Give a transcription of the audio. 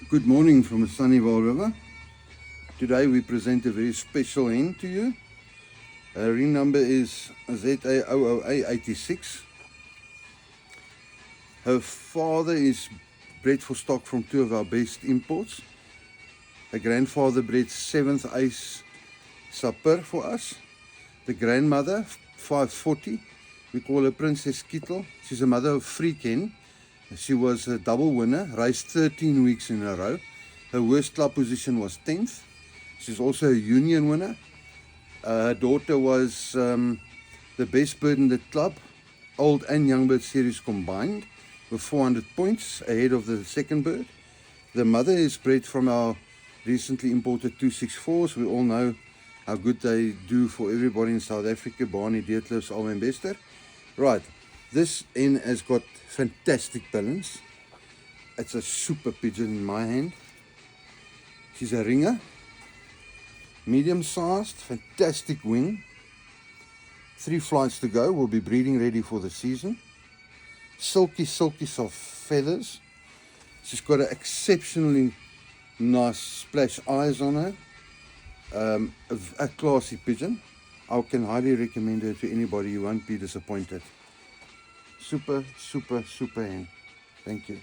Good morning from the sunny Vaal River. Today we present a very special hen to you. Her ring number is ZA00886. Her father is bred for stock from two of our best imports. Her grandfather bred 7th Ace Sapper for us. The grandmother, 540, we call her Princess Kittel. She's a mother of freak hen. She was a double winner, raced 13 weeks in a row. Her worst club position was 10th. She's also a union winner. Her daughter was the best bird in the club, old and young bird series combined, with 400 points ahead of the second bird. The mother is bred from our recently imported 264s. We all know how good they do for everybody in South Africa, Barney, Deetloos, Alwyn Bester. Right, this hen has got fantastic balance. It's a super pigeon in my hand. She's a ringer, medium sized, fantastic wing. 3 flights to go, will be breeding ready for the season. Silky soft feathers. She's got an exceptionally nice splash eyes on her. A classy pigeon. I can highly recommend her to anybody. You won't be disappointed. Super hen. Thank you.